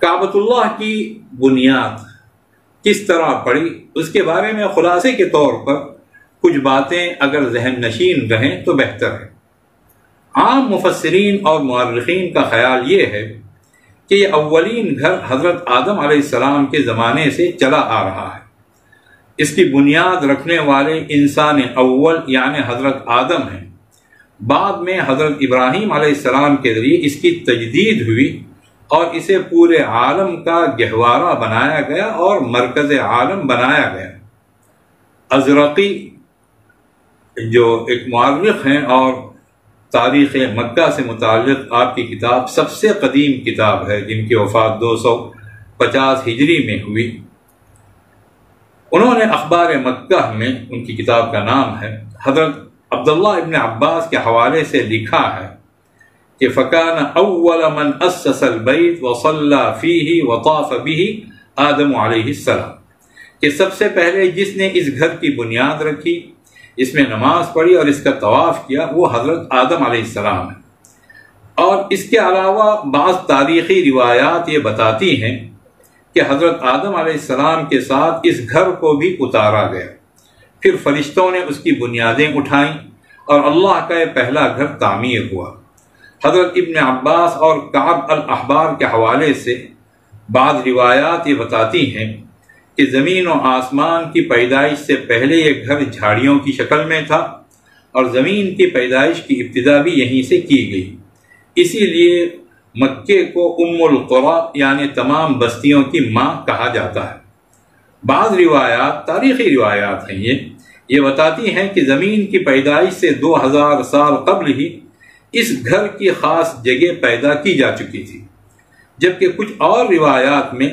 کعبۃ اللہ کی بنیاد کس طرح پڑی، اس کے بارے میں خلاصے کے طور پر کچھ باتیں اگر ذہن نشین رہیں تو بہتر ہے۔ عام مفسرین اور مورخین کا خیال یہ ہے کہ یہ اولین گھر حضرت آدم علیہ السلام کے زمانے سے چلا آ رہا ہے۔ اس کی بنیاد رکھنے والے انسان اول یعنی حضرت آدم ہیں۔ بعد میں حضرت ابراہیم علیہ السلام کے ذریعے اس کی تجدید ہوئی اور اسے پورے عالم کا گہوارہ بنایا گیا اور مرکز عالم بنایا گیا۔ ازرقی جو ایک مورخ ہیں اور تاریخ مکہ سے متعلق آپ کی کتاب سب سے قدیم کتاب ہے، جن کی وفات 250 ہجری میں ہوئی، انہوں نے اخبار مکہ میں، ان کی کتاب کا نام ہے، حضرت عبداللہ ابن عباس کے حوالے سے لکھا ہے کہ فَكَانَ أَوَّلَ مَنْ أَسَّسَ الْبَيْتِ وَصَلَّى فِيهِ وَطَافَ بِهِ آدم علیہ السلام، کہ سب سے پہلے جس نے اس گھر کی بنیاد رکھی، اس میں نماز پڑھی اور اس کا طواف کیا، وہ حضرت آدم علیہ السلام ہے۔ اور اس کے علاوہ بعض تاریخی روایات یہ بتاتی ہیں کہ حضرت آدم علیہ السلام کے ساتھ اس گھر کو بھی اتارا گیا، پھر فرشتوں نے اس کی بنیادیں اٹھائیں اور اللہ کا یہ پہلا گھر تعمیر ہوا۔ حضرت ابن عباس اور کعب الاحبار کے حوالے سے بعض روایات یہ بتاتی ہیں کہ زمین و آسمان کی پیدائش سے پہلے یہ گھر جھاڑیوں کی شکل میں تھا اور زمین کی پیدائش کی ابتدا بھی یہیں سے کی گئی، اسی لیے مکے کو ام القری یعنی تمام بستیوں کی ماں کہا جاتا ہے۔ بعض روایات، تاریخی روایات ہیں یہ بتاتی ہیں کہ زمین کی پیدائش سے 2000 سال قبل ہی اس گھر کی خاص جگہ پیدا کی جا چکی تھی، جبکہ کچھ اور روایات میں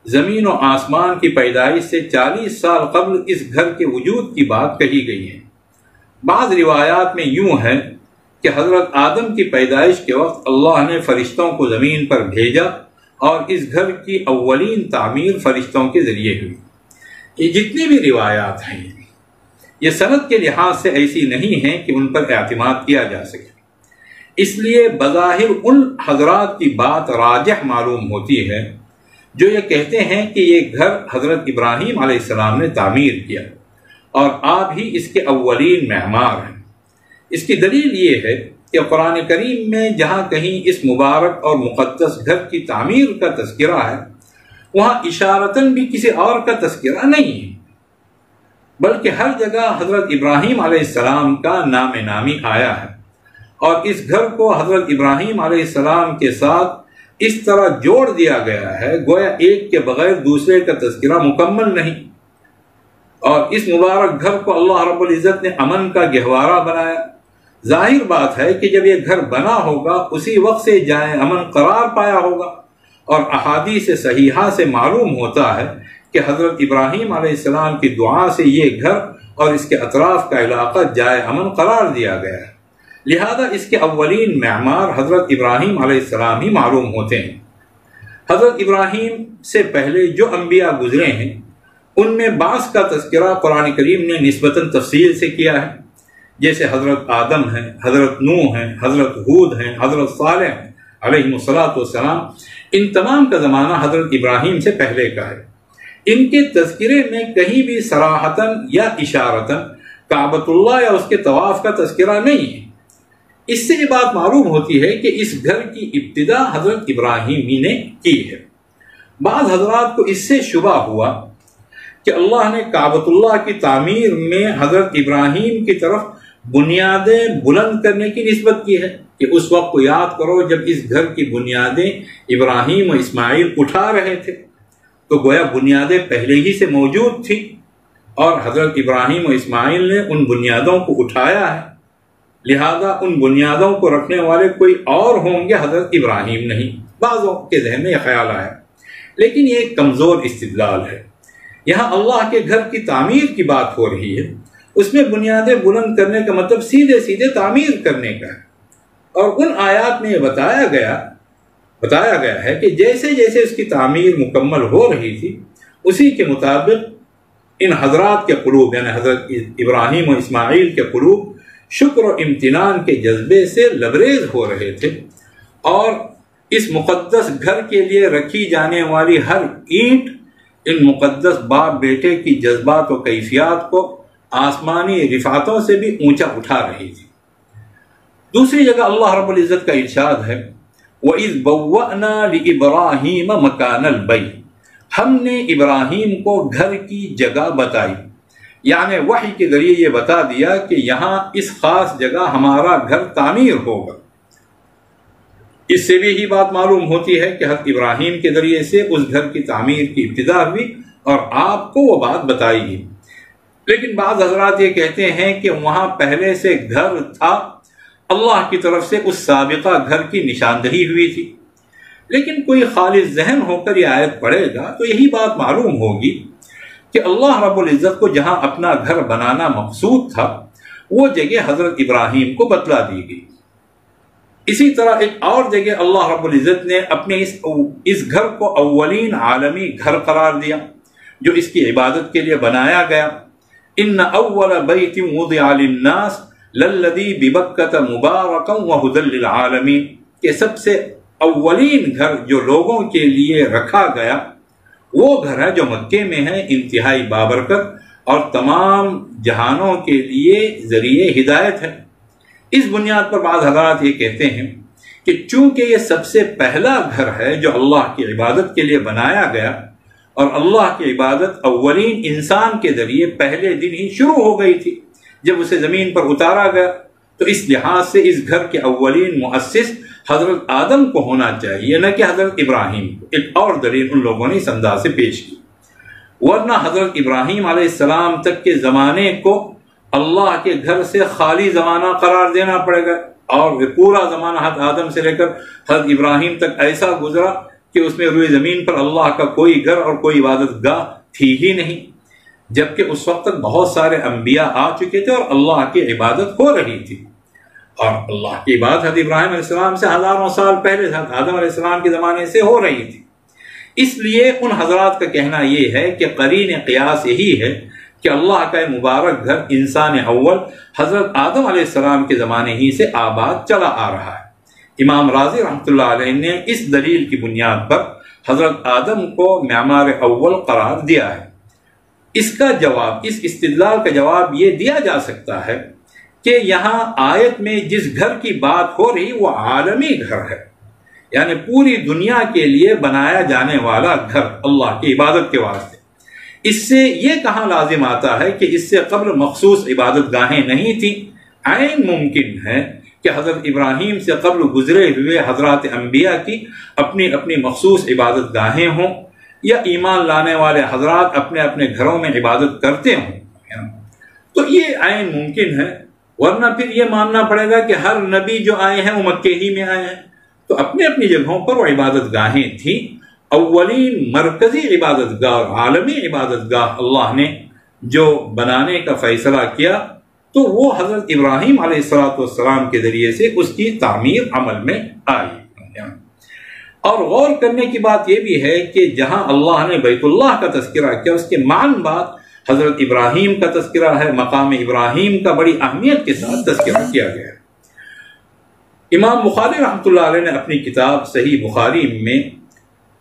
زمین و آسمان کی پیدائش سے 40 سال قبل اس گھر کے وجود کی بات کہی گئی ہے۔ بعض روایات میں یوں ہے کہ حضرت آدم کی پیدائش کے وقت اللہ نے فرشتوں کو زمین پر بھیجا اور اس گھر کی اولین تعمیر فرشتوں کے ذریعے ہوئی۔ یہ جتنی بھی روایات ہیں یہ سند کے لحاظ سے ایسی نہیں ہیں کہ ان پر اعتماد کیا جا سکے، اس لیے بظاہر ان حضرات کی بات راجح معلوم ہوتی ہے جو یہ کہتے ہیں کہ یہ گھر حضرت ابراہیم علیہ السلام نے تعمیر کیا اور آپ ہی اس کے اولین معمار ہیں۔ اس کی دلیل یہ ہے کہ قرآن کریم میں جہاں کہیں اس مبارک اور مقدس گھر کی تعمیر کا تذکرہ ہے، وہاں اشارتاً بھی کسی اور کا تذکرہ نہیں ہے، بلکہ ہر جگہ حضرت ابراہیم علیہ السلام کا نام نامی آیا ہے، اور اس گھر کو حضرت ابراہیم علیہ السلام کے ساتھ اس طرح جوڑ دیا گیا ہے گویا ایک کے بغیر دوسرے کا تذکرہ مکمل نہیں۔ اور اس مبارک گھر کو اللہ رب العزت نے امن کا گہوارہ بنایا۔ ظاہر بات ہے کہ جب یہ گھر بنا ہوگا اسی وقت سے جائے امن قرار پایا ہوگا، اور احادیث صحیحہ سے معلوم ہوتا ہے کہ حضرت ابراہیم علیہ السلام کی دعا سے یہ گھر اور اس کے اطراف کا علاقہ جائے امن قرار دیا گیا ہے، لہذا اس کے اولین معمار حضرت ابراہیم علیہ السلام ہی معلوم ہوتے ہیں۔ حضرت ابراہیم سے پہلے جو انبیاء گزرے ہیں ان میں بعض کا تذکرہ قرآن کریم نے نسبتاً تفصیل سے کیا ہے، جیسے حضرت آدم ہیں، حضرت نوح ہیں، حضرت ہود ہیں، حضرت صالح ہیں علیہ السلام۔ ان تمام کا زمانہ حضرت ابراہیم سے پہلے کا ہے۔ ان کے تذکرے میں کہیں بھی صراحتاً یا اشارتاً کعبۃ اللہ یا اس کے طواف کا تذکرہ نہیں ہے۔ اس سے یہ بات معلوم ہوتی ہے کہ اس گھر کی ابتدا حضرت ابراہیم ہی نے کی ہے۔ بعض حضرات کو اس سے شبہ ہوا کہ اللہ نے کعبۃ اللہ کی تعمیر میں حضرت ابراہیم کی طرف بنیادیں بلند کرنے کی نسبت کی ہے، کہ اس وقت کو یاد کرو جب اس گھر کی بنیادیں ابراہیم و اسماعیل اٹھا رہے تھے، تو گویا بنیادیں پہلے ہی سے موجود تھیں اور حضرت ابراہیم و اسماعیل نے ان بنیادوں کو اٹھایا ہے، لہذا ان بنیادوں کو رکھنے والے کوئی اور ہوں گے، حضرت ابراہیم نہیں۔ بعضوں کے ذہن میں یہ خیال آیا، لیکن یہ ایک کمزور استدلال ہے۔ یہاں اللہ کے گھر کی تعمیر کی بات ہو رہی ہے، اس میں بنیادیں بلند کرنے کا مطلب سیدھے سیدھے تعمیر کرنے کا ہے، اور ان آیات میں یہ بتایا گیا ہے کہ جیسے جیسے اس کی تعمیر مکمل ہو رہی تھی اسی کے مطابق ان حضرات کے قلوب یعنی حضرت ابراہیم و اسماعیل کے قلوب شکر و امتنان کے جذبے سے لبریز ہو رہے تھے، اور اس مقدس گھر کے لیے رکھی جانے والی ہر اینٹ ان مقدس باپ بیٹے کی جذبات و کیفیات کو آسمانی رفعتوں سے بھی اونچا اٹھا رہی تھی۔ دوسری جگہ اللہ رب العزت کا ارشاد ہے وَإِذْ بَوَّأْنَا لِإِبْرَاهِيمَ مَكَانَ الْبَيْتِ، ہم نے ابراہیم کو گھر کی جگہ بتائی، یعنی وحی کے ذریعے یہ بتا دیا کہ یہاں اس خاص جگہ ہمارا گھر تعمیر ہوگا۔ اس سے بھی یہی بات معلوم ہوتی ہے کہ حضرت ابراہیم کے ذریعے سے اس گھر کی تعمیر کی ابتدا ہوئی اور آپ کو وہ بات بتائی گئی۔ لیکن بعض حضرات یہ کہتے ہیں کہ وہاں پہلے سے گھر تھا، اللہ کی طرف سے اس سابقہ گھر کی نشاندہی ہوئی تھی۔ لیکن کوئی خالص ذہن ہو کر یہ آیت پڑھے گا تو یہی بات معلوم ہوگی کہ اللہ رب العزت کو جہاں اپنا گھر بنانا مقصود تھا وہ جگہ حضرت ابراہیم کو بتلا دی گئی۔ اسی طرح ایک اور جگہ اللہ رب العزت نے اپنے اس گھر کو اولین عالمی گھر قرار دیا جو اس کی عبادت کے لیے بنایا گیا۔ ان اول بیت وضع للناس للذی ببکۃ مبارکا وہدی للعالمین، کہ سب سے اولین گھر جو لوگوں کے لیے رکھا گیا وہ گھر ہے جو مکے میں ہے، انتہائی بابرکت اور تمام جہانوں کے لیے ذریعہ ہدایت ہے۔ اس بنیاد پر بعض حضرات یہ کہتے ہیں کہ چونکہ یہ سب سے پہلا گھر ہے جو اللہ کی عبادت کے لیے بنایا گیا اور اللہ کی عبادت اولین انسان کے ذریعے پہلے دن ہی شروع ہو گئی تھی جب اسے زمین پر اتارا گیا، تو اس لحاظ سے اس گھر کے اولین مؤسس حضرت آدم کو ہونا چاہیے نہ کہ حضرت ابراہیم کو۔ ایک اور دلیل ان لوگوں نے اس انداز سے پیش کی، ورنہ حضرت ابراہیم علیہ السلام تک کے زمانے کو اللہ کے گھر سے خالی زمانہ قرار دینا پڑے گا، اور پورا زمانہ حضرت آدم سے لے کر حضرت ابراہیم تک ایسا گزرا کہ اس میں روئے زمین پر اللہ کا کوئی گھر اور کوئی عبادت گاہ تھی ہی نہیں، جبکہ اس وقت تک بہت سارے انبیاء آ چکے تھے اور اللہ کی عبادت ہو رہی تھی، اور اللہ کی عبادت حضرت ابراہیم علیہ السلام سے ہزاروں سال پہلے حضرت آدم علیہ السلام کے زمانے سے ہو رہی تھی۔ اس لیے ان حضرات کا کہنا یہ ہے کہ قرین قیاس یہی ہے کہ اللہ کا مبارک گھر انسان اول حضرت آدم علیہ السلام کے زمانے ہی سے آباد چلا آ رہا ہے۔ امام راضی رحمۃ اللہ علیہ نے اس دلیل کی بنیاد پر حضرت آدم کو معمار اول قرار دیا ہے۔ اس کا جواب، اس استدلال کا جواب یہ دیا جا سکتا ہے کہ یہاں آیت میں جس گھر کی بات ہو رہی وہ عالمی گھر ہے، یعنی پوری دنیا کے لیے بنایا جانے والا گھر اللہ کی عبادت کے واسطے۔ اس سے یہ کہاں لازم آتا ہے کہ اس سے قبل مخصوص عبادت گاہیں نہیں تھیں؟ عین ممکن ہے کہ حضرت ابراہیم سے قبل گزرے ہوئے حضرات انبیاء کی اپنی اپنی مخصوص عبادت گاہیں ہوں، یا ایمان لانے والے حضرات اپنے اپنے گھروں میں عبادت کرتے ہوں، تو یہ عین ممکن ہے۔ ورنہ پھر یہ ماننا پڑے گا کہ ہر نبی جو آئے ہیں وہ مکے ہی میں آئے ہیں، تو اپنے اپنی جگہوں پر وہ عبادت گاہیں تھیں۔ اولین مرکزی عبادت گاہ، عالمی عبادت گاہ اللہ نے جو بنانے کا فیصلہ کیا تو وہ حضرت ابراہیم علیہ السلام کے ذریعے سے اس کی تعمیر عمل میں آئی۔ اور غور کرنے کی بات یہ بھی ہے کہ جہاں اللہ نے بیت اللہ کا تذکرہ کیا اس کے معنی بعد حضرت ابراہیم کا تذکرہ ہے، مقام ابراہیم کا بڑی اہمیت کے ساتھ تذکرہ کیا گیا ہے۔ امام بخاری رحمۃ اللہ علیہ نے اپنی کتاب صحیح بخاری میں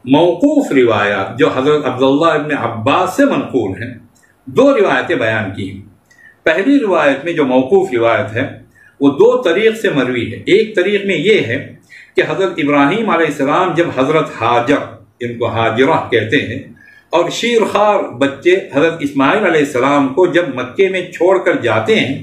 موقوف روایات جو حضرت عبداللہ ابن عباس سے منقول ہیں، دو روایتیں بیان کی ہیں۔ پہلی روایت میں جو موقوف روایت ہے وہ دو طریق سے مروی ہے۔ ایک طریق میں یہ ہے کہ حضرت ابراہیم علیہ السلام جب حضرت حاجر، ان کو حاجرہ کہتے ہیں، اور شیرخوار بچے حضرت اسماعیل علیہ السلام کو جب مکے میں چھوڑ کر جاتے ہیں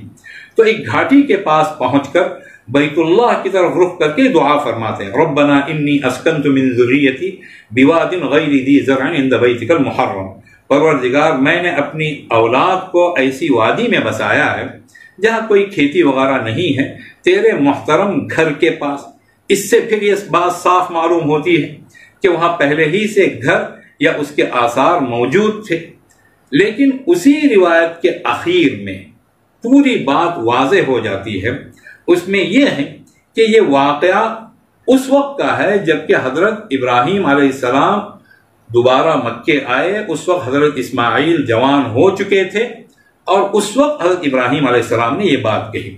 تو ایک گھاٹی کے پاس پہنچ کر بیت اللہ کی طرف رخ کر کے دعا فرماتے ہیں، ربنا انی اسکنت من ذریتی بواد غیر ذی زرع عند بیتک المحرم، پروردگار میں نے اپنی اولاد کو ایسی وادی میں بسایا ہے جہاں کوئی کھیتی وغیرہ نہیں ہے، تیرے محترم گھر کے پاس۔ اس سے پھر یہ بات صاف معلوم ہوتی ہے کہ وہاں پہلے ہی سے گھر یا اس کے آثار موجود تھے، لیکن اسی روایت کے اخیر میں پوری بات واضح ہو جاتی ہے۔ اس میں یہ ہے کہ یہ واقعہ اس وقت کا ہے جبکہ حضرت ابراہیم علیہ السلام دوبارہ مکے آئے، اس وقت حضرت اسماعیل جوان ہو چکے تھے، اور اس وقت حضرت ابراہیم علیہ السلام نے یہ بات کہی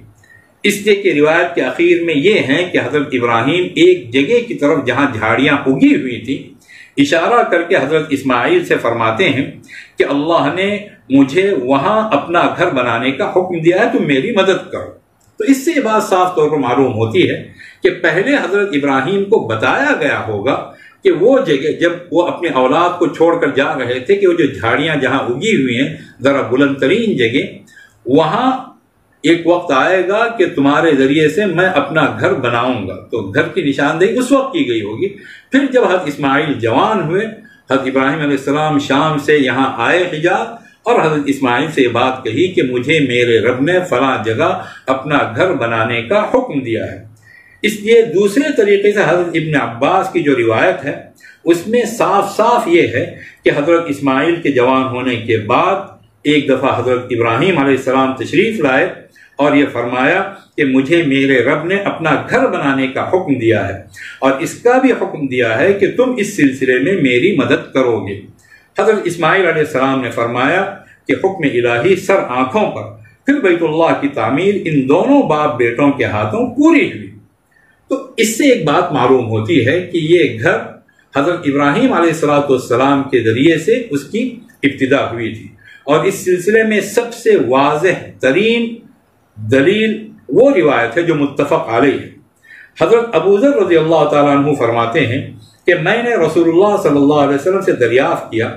اس لیے کہ روایت کے آخر میں یہ ہے کہ حضرت ابراہیم ایک جگہ کی طرف جہاں جھاڑیاں اگی ہوئی تھی اشارہ کر کے حضرت اسماعیل سے فرماتے ہیں کہ اللہ نے مجھے وہاں اپنا گھر بنانے کا حکم دیا ہے، تم میری مدد کرو۔ تو اس سے یہ بات صاف طور پر معلوم ہوتی ہے کہ پہلے حضرت ابراہیم کو بتایا گیا ہوگا کہ وہ جگہ جب وہ اپنے اولاد کو چھوڑ کر جا رہے تھے کہ وہ جو جھاڑیاں جہاں اگی ہوئی ہیں ذرا بلند ترین جگہ، وہاں ایک وقت آئے گا کہ تمہارے ذریعے سے میں اپنا گھر بناؤں گا۔ تو گھر کی نشاندہی اس وقت کی گئی ہوگی۔ پھر جب حضرت اسماعیل جوان ہوئے، حضرت ابراہیم علیہ السلام شام سے یہاں آئے حجاز، اور حضرت اسماعیل سے یہ بات کہی کہ مجھے میرے رب نے فلاں جگہ اپنا گھر بنانے کا حکم دیا ہے۔ اس لیے دوسرے طریقے سے حضرت ابن عباس کی جو روایت ہے اس میں صاف صاف یہ ہے کہ حضرت اسماعیل کے جوان ہونے کے بعد ایک دفعہ حضرت ابراہیم علیہ السلام تشریف لائے اور یہ فرمایا کہ مجھے میرے رب نے اپنا گھر بنانے کا حکم دیا ہے، اور اس کا بھی حکم دیا ہے کہ تم اس سلسلے میں میری مدد کرو گے۔ حضرت اسماعیل علیہ السلام نے فرمایا کہ حکم الہی سر آنکھوں پر، پھر بیت اللہ کی تعمیر ان دونوں باپ بیٹوں کے ہاتھوں پوری ہوئی۔ تو اس سے ایک بات معلوم ہوتی ہے کہ یہ گھر حضرت ابراہیم علیہ السلام کے ذریعے سے اس کی ابتدا ہوئی تھی، اور اس سلسلے میں سب سے واضح ترین دلیل وہ روایت ہے جو متفق علیہ ہے۔ حضرت ابو ذر رضی اللہ تعالیٰ عنہ فرماتے ہیں کہ میں نے رسول اللہ صلی اللہ علیہ وسلم سے دریافت کیا،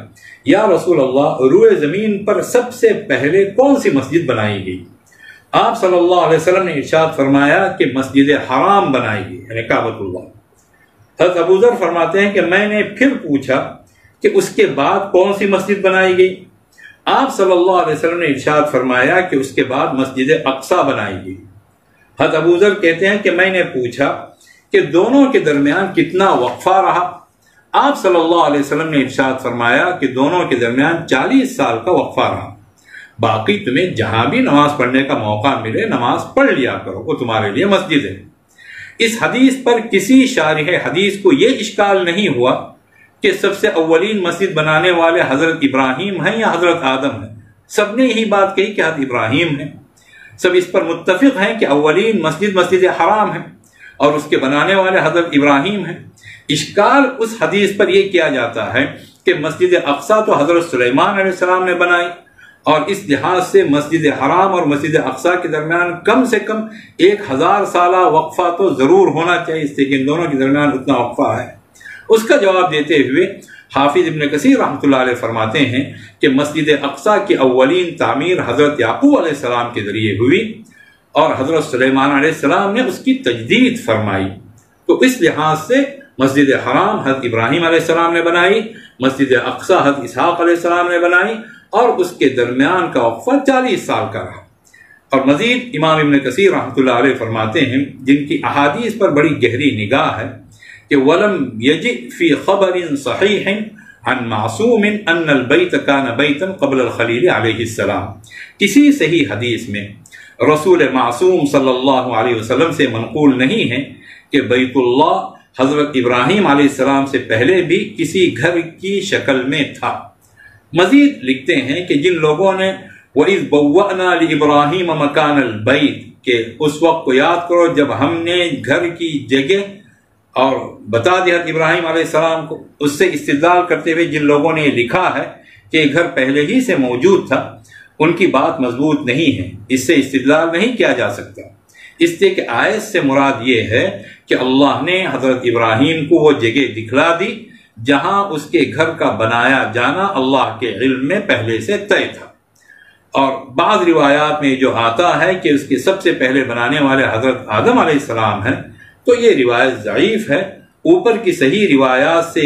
یا رسول اللہ، روئے زمین پر سب سے پہلے کون سی مسجد بنائی گئی؟ آپ صلی اللہ علیہ وسلم نے ارشاد فرمایا کہ مسجد حرام بنائی گئی، یعنی کعبۃ اللہ۔ حضرت ابو ذر فرماتے ہیں کہ میں نے پھر پوچھا کہ اس کے بعد کون سی مسجد بنائی گئی؟ آپ صلی اللہ علیہ وسلم نے ارشاد فرمایا کہ اس کے بعد مسجد اقصیٰ بنائی گئی۔ حضرت ابو ذر کہتے ہیں کہ میں نے پوچھا کہ دونوں کے درمیان کتنا وقفہ رہا؟ آپ صلی اللہ علیہ وسلم نے ارشاد فرمایا کہ دونوں کے درمیان 40 سال کا وقفہ رہا، باقی تمہیں جہاں بھی نماز پڑھنے کا موقع ملے نماز پڑھ لیا کرو، وہ تمہارے لیے مسجد ہے۔ اس حدیث پر کسی شارح حدیث کو یہ اشکال نہیں ہوا کہ سب سے اولین مسجد بنانے والے حضرت ابراہیم ہیں یا حضرت آدم ہیں۔ سب نے یہی بات کہی کہ حضرت ابراہیم ہیں۔ سب اس پر متفق ہیں کہ اولین مسجد مسجد حرام ہے اور اس کے بنانے والے حضرت ابراہیم ہیں۔ اشکال اس حدیث پر یہ کیا جاتا ہے کہ مسجد اقصیٰ تو حضرت سلیمان علیہ السلام نے بنائی، اور اس لحاظ سے مسجد حرام اور مسجد اقصیٰ کے درمیان کم سے کم 1000 سالہ وقفہ تو ضرور ہونا چاہیے، اس لیے کہ ان دونوں کے درمیان اتنا وقفہ ہے۔ اس کا جواب دیتے ہوئے حافظ ابن کثیر رحمۃ اللہ علیہ فرماتے ہیں کہ مسجد اقصیٰ کی اولین تعمیر حضرت یعقوب علیہ السلام کے ذریعے ہوئی، اور حضرت سلیمان علیہ السلام نے اس کی تجدید فرمائی۔ تو اس لحاظ سے مسجد حرام حضرت ابراہیم علیہ السلام نے بنائی، مسجد اقصیٰ حضرت اسحاق علیہ السلام نے بنائی، اور اس کے درمیان کا وقفہ 40 سال کا رہا۔ اور مزید امام ابن کثیر رحمۃ اللہ علیہ فرماتے ہیں، جن کی احادیث پر بڑی گہری نگاہ ہے، کہ وَلَمْ يَجِئْ فِي خَبَرٍ صَحِيحٍ عَنْ مَعْصُومٍ أَنَّ الْبَيْتَ كَانَ بَيْتًا قَبْلَ الْخَلِيلِ عَلَيْهِ السَّلَامِ، کسی صحیح حدیث میں رسول معصوم صلی اللہ علیہ وسلم سے منقول نہیں ہے کہ بیت اللہ حضرت ابراہیم علیہ السلام سے پہلے بھی کسی گھر کی شکل میں تھا۔ مزید لکھتے ہیں کہ جن لوگوں نے وَإِذْ بَوَّأْنَا لِإِبْرَاهِيمَ مَكَانَ الْبَيْتِ، کہ اس وقت کو یاد کرو جب ہم نے گھر کی جگہ اور بتا دیا ابراہیم علیہ السلام کو، اس سے استدلال کرتے ہوئے جن لوگوں نے یہ لکھا ہے کہ گھر پہلے ہی سے موجود تھا، ان کی بات مضبوط نہیں ہے، اس سے استدلال نہیں کیا جا سکتا، اس لیے کہ آیت سے مراد یہ ہے کہ اللہ نے حضرت ابراہیم کو وہ جگہ دکھلا دی جہاں اس کے گھر کا بنایا جانا اللہ کے علم میں پہلے سے طے تھا۔ اور بعض روایات میں جو آتا ہے کہ اس کے سب سے پہلے بنانے والے حضرت آدم علیہ السلام ہیں، تو یہ روایت ضعیف ہے۔ اوپر کی صحیح روایت سے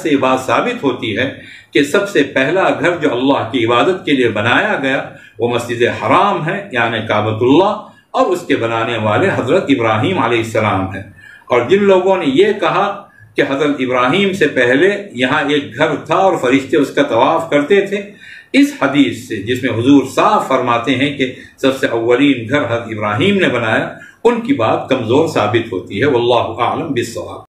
یہ بات ثابت ہوتی ہے کہ سب سے پہلا گھر جو اللہ کی عبادت کے لیے بنایا گیا وہ مسجد حرام ہے، یعنی کعبۃ اللہ، اور اس کے بنانے والے حضرت ابراہیم علیہ السلام ہیں۔ اور جن لوگوں نے یہ کہا کہ حضرت ابراہیم سے پہلے یہاں ایک گھر تھا اور فرشتے اس کا طواف کرتے تھے، اس حدیث سے جس میں حضور صاف فرماتے ہیں کہ سب سے اولین گھر حضرت ابراہیم نے بنایا، ان کی بات کمزور ثابت ہوتی ہے۔ واللہ اعلم بالصواب۔